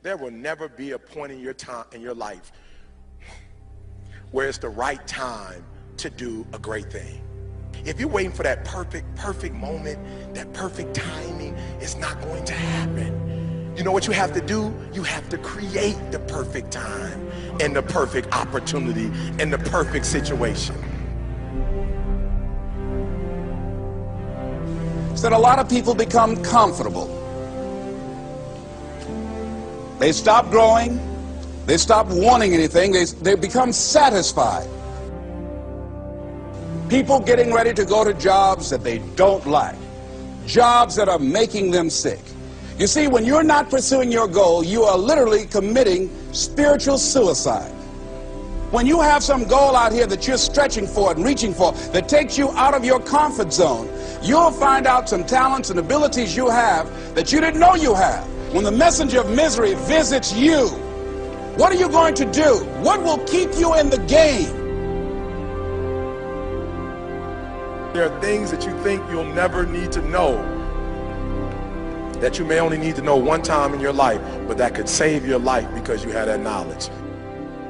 There will never be a point in your life where it's the right time to do a great thing. If you're waiting for that perfect moment, that perfect timing, it's not going to happen. You know what you have to do? You have to create the perfect time and the perfect opportunity and the perfect situation. So that a lot of people become comfortable. They stop growing. They stop wanting anything. They become satisfied. People getting ready to go to jobs that they don't like. Jobs that are making them sick. You see, when you're not pursuing your goal, you are literally committing spiritual suicide. When you have some goal out here that you're stretching for and reaching for that takes you out of your comfort zone, you'll find out some talents and abilities you have that you didn't know you have. When the messenger of misery visits you, what are you going to do? What will keep you in the game? There are things that you think you'll never need to know, that you may only need to know one time in your life, but that could save your life because you had that knowledge.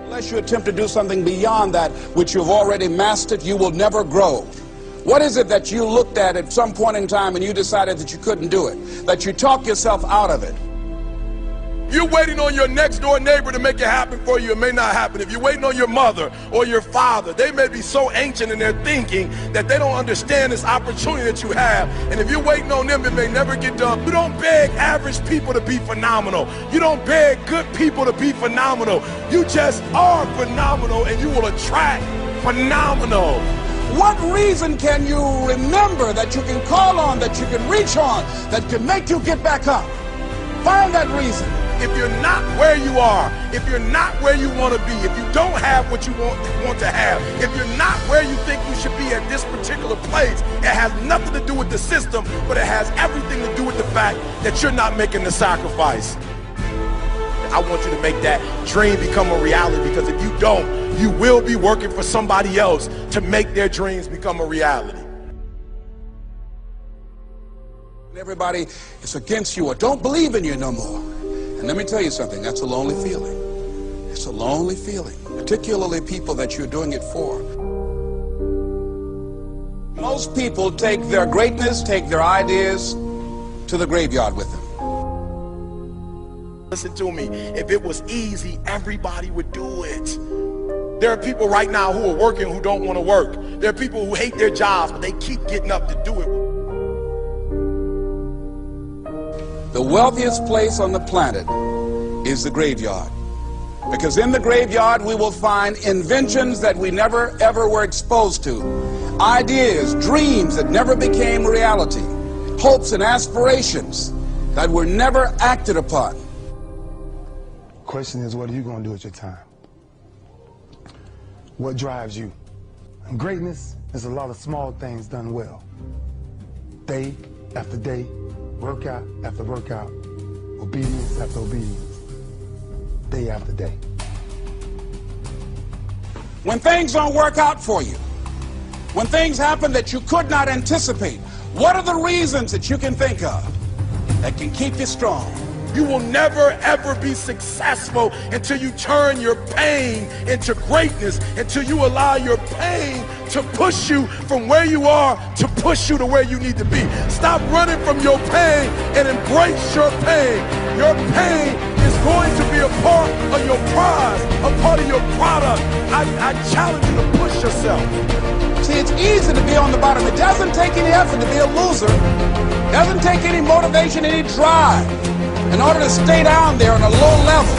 Unless you attempt to do something beyond that which you've already mastered, you will never grow. What is it that you looked at some point in time and you decided that you couldn't do it, that you talked yourself out of it? You're waiting on your next door neighbor to make it happen for you, it may not happen. If you're waiting on your mother or your father, they may be so ancient in their thinking that they don't understand this opportunity that you have. And if you're waiting on them, it may never get done. You don't beg average people to be phenomenal. You don't beg good people to be phenomenal. You just are phenomenal, and you will attract phenomenal. What reason can you remember that you can call on, that you can reach on, that can make you get back up? Find that reason. If you're not where you are, if you're not where you want to be, if you don't have what you want to have, if you're not where you think you should be at this particular place, it has nothing to do with the system, but it has everything to do with the fact that you're not making the sacrifice. I want you to make that dream become a reality, because if you don't, you will be working for somebody else to make their dreams become a reality. Everybody is against you or don't believe in you no more. And let me tell you something, that's a lonely feeling. It's a lonely feeling, particularly people that you're doing it for. Most people take their greatness, take their ideas to the graveyard with them. Listen to me, if it was easy, everybody would do it. There are people right now who are working who don't want to work. There are people who hate their jobs, but they keep getting up to do it. The wealthiest place on the planet is the graveyard. Because in the graveyard we will find inventions that we never ever were exposed to. Ideas, dreams that never became reality. Hopes and aspirations that were never acted upon. The question is, what are you going to do with your time? What drives you? And greatness is a lot of small things done well. Day after day, workout after workout, obedience after obedience, day after day. When things don't work out for you, when things happen that you could not anticipate, what are the reasons that you can think of that can keep you strong? You will never ever be successful until you turn your pain into greatness, until you allow your pain to push you from where you are to push you to where you need to be. Stop running from your pain and embrace your pain. Your pain is going to be a part of your prize, a part of your product. I challenge you to push yourself. See, it's easy to be on the bottom. It doesn't take any effort to be a loser. It doesn't take any motivation, any drive in order to stay down there on a low level.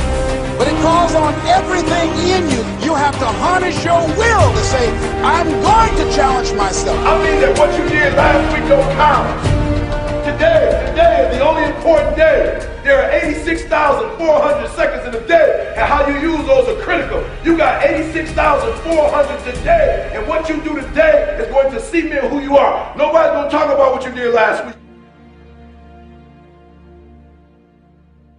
But it calls on everything in you. You have to harness your will to say, I'm going to challenge myself. I mean that what you did last week don't count. Today is the only important day. There are 86,400 seconds in a day, and how you use those are critical. You got 86,400 today, and what you do today is going to cement who you are. Nobody's going to talk about what you did last week.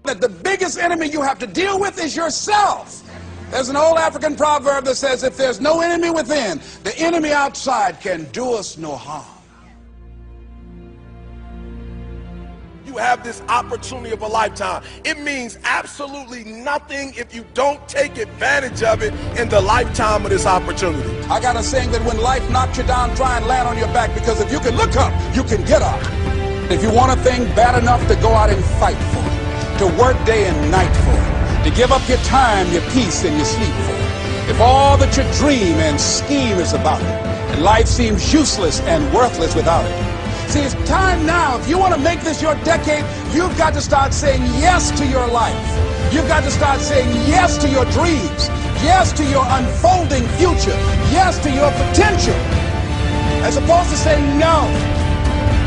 That the biggest enemy you have to deal with is yourself. There's an old African proverb that says, if there's no enemy within, the enemy outside can do us no harm. you have this opportunity of a lifetime. It means absolutely nothing if you don't take advantage of it in the lifetime of this opportunity. I got a saying that when life knocks you down, try and land on your back, because if you can look up, you can get up. If you want a thing bad enough, to go out and fight for it, to work day and night for it, to give up your time, your peace, and your sleep for it. If all that you dream and scheme is about it, and life seems useless and worthless without it. See, it's time now. If you want to make this your decade, you've got to start saying yes to your life. You've got to start saying yes to your dreams, yes to your unfolding future, yes to your potential, as opposed to saying no.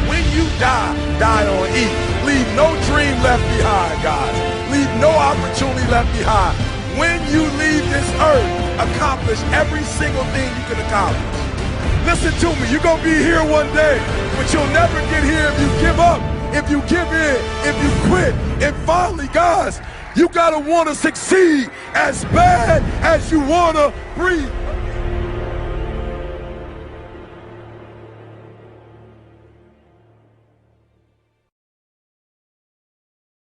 When you die, die on E. Leave no dream left behind, guys. Leave no opportunity left behind. When you leave this earth, accomplish every single thing you can accomplish. Listen to me, you're going to be here one day, but you'll never get here if you give up, if you give in, if you quit. And finally, guys, you got to want to succeed as bad as you want to breathe.